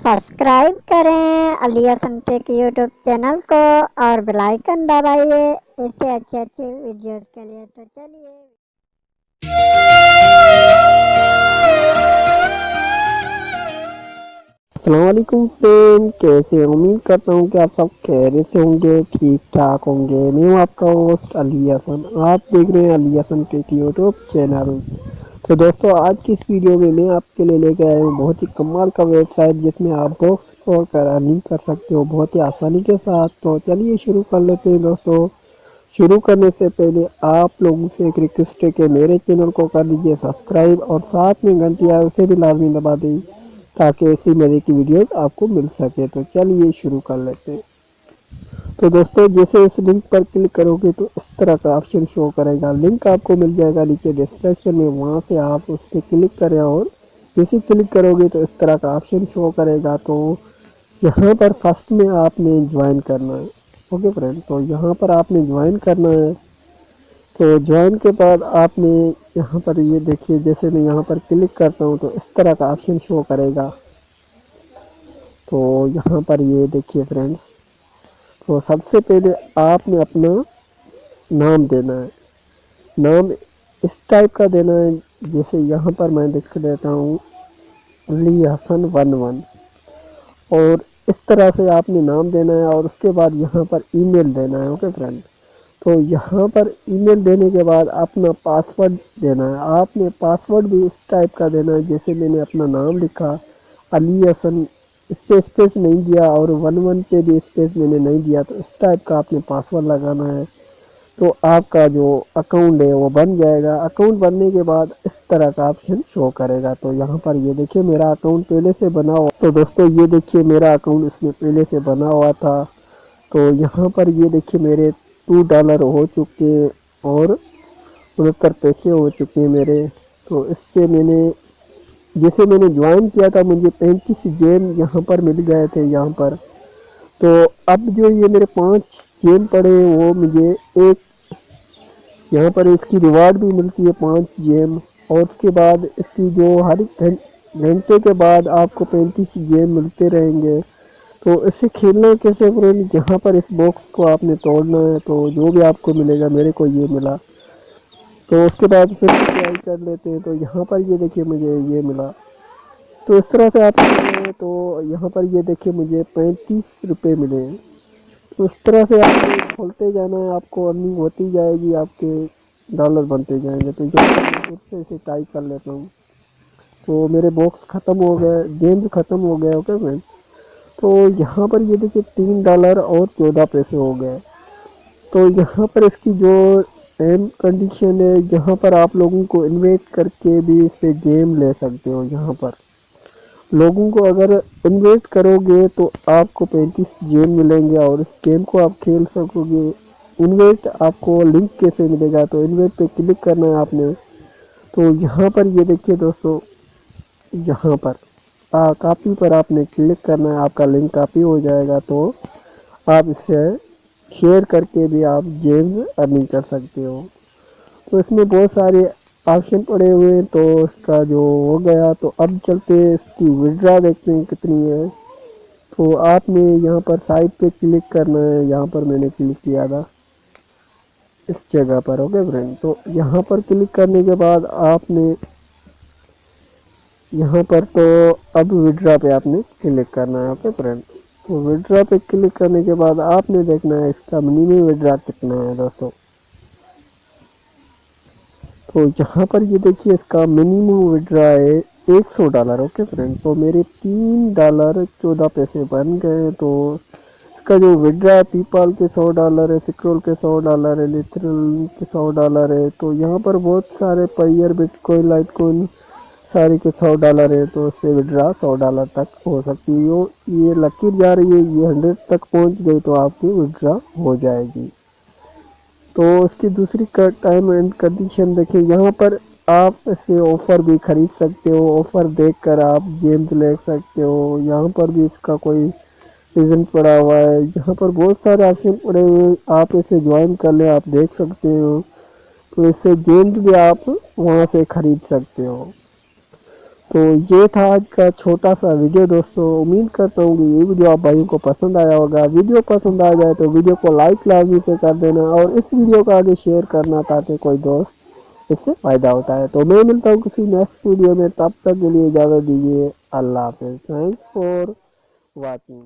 Subscribe करें Ali Hasan tech YouTube channel को और बेल आइकन दबाइए ऐसे अच्छे अच्छे वीडियोस के लिए। तो चलिए अस्सलाम वालेकुम फ्रेंड, कैसे हैं? उम्मीद करता हूँ कि आप सब खैरियत से होंगे, ठीक ठाक होंगे। मैं हूँ आपका होस्ट अली हसन। आप देख रहे हैं Ali Hasan tech YouTube channel. तो दोस्तों, आज की इस वीडियो में मैं आपके लिए लेके आया हूँ बहुत ही कमाल का वेबसाइट जिसमें आप बॉक्स और कर अर्निंग कर सकते हो बहुत ही आसानी के साथ। तो चलिए शुरू कर लेते हैं दोस्तों। शुरू करने से पहले आप लोगों से एक रिक्वेस्ट है कि मेरे चैनल को कर लीजिए सब्सक्राइब और साथ में घंटी है उसे भी लाजमी दबा दें ताकि ऐसी मजे की वीडियोस आपको मिल सके। तो चलिए शुरू कर लेते हैं। तो दोस्तों, जैसे इस लिंक पर क्लिक करोगे तो इस तरह का ऑप्शन शो करेगा। लिंक आपको मिल जाएगा नीचे डिस्क्रिप्शन में, वहाँ से आप उस पर क्लिक करें और जैसे क्लिक करोगे तो इस तरह का ऑप्शन शो करेगा। तो यहाँ पर फर्स्ट में आपने ज्वाइन करना है। ओके फ्रेंड, तो यहाँ पर आपने ज्वाइन करना है। तो ज्वाइन के बाद आपने यहाँ पर ये देखिए, जैसे मैं यहाँ पर क्लिक करता हूँ तो इस तरह का ऑप्शन शो करेगा। तो यहाँ पर ये देखिए फ्रेंड, तो सबसे पहले आपने अपना नाम देना है। नाम इस टाइप का देना है, जैसे यहाँ पर मैं लिख देता हूँ अली हसन 11 और इस तरह से आपने नाम देना है और उसके बाद यहाँ पर ईमेल देना है। ओके फ्रेंड, तो यहाँ पर ईमेल देने के बाद अपना पासवर्ड देना है। आपने पासवर्ड भी इस टाइप का देना है, जैसे मैंने अपना नाम लिखा अली हसन, स्पेस नहीं दिया और 11 पे भी स्पेस मैंने नहीं दिया। तो इस टाइप का आपने पासवर्ड लगाना है। तो आपका जो अकाउंट है वो बन जाएगा। अकाउंट बनने के बाद इस तरह का ऑप्शन शो करेगा। तो यहाँ पर ये देखिए मेरा अकाउंट पहले से बना हुआ। तो दोस्तों ये देखिए मेरा अकाउंट इसमें पहले से बना हुआ था। तो यहाँ पर ये देखिए मेरे $2 हो चुके और 69 पैसे हो चुके हैं मेरे। तो इससे मैंने जैसे मैंने ज्वाइन किया था मुझे 35 जेम यहाँ पर मिल गए थे यहाँ पर। तो अब जो ये मेरे 5 जेम पड़े हैं वो मुझे एक यहाँ पर इसकी रिवार्ड भी मिलती है 5 जेम और उसके बाद इसकी जो हर घंटे के बाद आपको 35 जेम मिलते रहेंगे। तो इससे खेलना कैसे फ्रेंड, यहाँ पर इस बॉक्स को आपने तोड़ना है। तो जो भी आपको मिलेगा, मेरे को ये मिला तो उसके बाद फिर ट्राई कर लेते हैं। तो यहाँ पर ये देखिए मुझे ये मिला। तो इस तरह से आप करना है। तो यहाँ पर ये देखिए मुझे 35 रुपये मिले हैं। तो इस तरह से आप खोलते जाना है, आपको अर्निंग होती जाएगी, आपके डॉलर बनते जाएंगे। तो यहाँ पर फिर से इसे टाइप कर लेता हूँ। तो मेरे बॉक्स ख़त्म हो गए, गेम ख़त्म हो गया। ओके फ्रेंड, तो यहाँ पर ये देखिए $3 और 14 पैसे हो गए। तो यहाँ पर इसकी जो एम कंडीशन है, यहाँ पर आप लोगों को इन्वाइट करके भी इससे गेम ले सकते हो। यहाँ पर लोगों को अगर इन्वाइट करोगे तो आपको 35 जेम मिलेंगे और इस गेम को आप खेल सकोगे। इन्वाइट आपको लिंक कैसे मिलेगा, तो इन्वाइट पे क्लिक करना है आपने। तो यहाँ पर ये देखिए दोस्तों, यहाँ पर कॉपी पर आपने क्लिक करना है, आपका लिंक कॉपी हो जाएगा। तो आप इसे शेयर करके भी आप जेम्स अर्निंग कर सकते हो। तो इसमें बहुत सारे ऑप्शन पड़े हुए हैं। तो इसका जो हो गया, तो अब चलते हैं इसकी विड्रा देखते हैं कितनी है। तो आपने यहाँ पर साइट पे क्लिक करना है, यहाँ पर मैंने क्लिक किया था इस जगह पर। ओके फ्रेंड, तो यहाँ पर क्लिक करने के बाद आपने यहाँ पर तो अब विड्रा पे आपने क्लिक करना है। ओके फ्रेंड, तो विड्रा पे क्लिक करने के बाद आपने देखना है इसका मिनिमम विड्रा कितना है दोस्तों। तो यहाँ पर ये देखिए इसका मिनिमम विड्रा है $100। ओके फ्रेंड, तो मेरे $3 14 पैसे बन गए। तो इसका जो विड्रा पेपाल के $100 है, सिक्रोल के $100 है, लिथरल के $100 है। तो यहाँ पर बहुत सारे पायर, बिटकॉइन, लाइटकॉइन सारे के $100 है। तो उससे विड्रा $100 तक हो सकती है। ये लकीर जा रही है, ये 100 तक पहुँच गई तो आपकी विड्रा हो जाएगी। तो उसकी दूसरी टाइम एंड कंडीशन देखिए, यहाँ पर आप इसे ऑफ़र भी ख़रीद सकते हो। ऑफ़र देखकर आप गेम्स ले सकते हो। यहाँ पर भी इसका कोई रीज़न पड़ा हुआ है। यहाँ पर बहुत सारे ऑप्शन पड़े हुए हैं, आप इसे ज्वाइन कर लें, आप देख सकते हो। तो इससे गेम्स भी आप वहाँ से ख़रीद सकते हो। تو یہ تھا آج کا چھوٹا سا ویڈیو دوستوں. امید کرتا ہوں کہ یہ ویڈیو آپ بھائیوں کو پسند آیا ہوگا. ویڈیو پسند آ جائے تو ویڈیو کو لائک لازمی سے کر دینا اور اس ویڈیو کو آگے شیئر کرنا تاکہ کوئی دوست اس سے فائدہ ہوتا ہے. تو میں ملتا ہوں کسی نیکسٹ ویڈیو میں, تب تک کے لیے اجازت دیجیے. اللہ حافظ. Thanks for watching.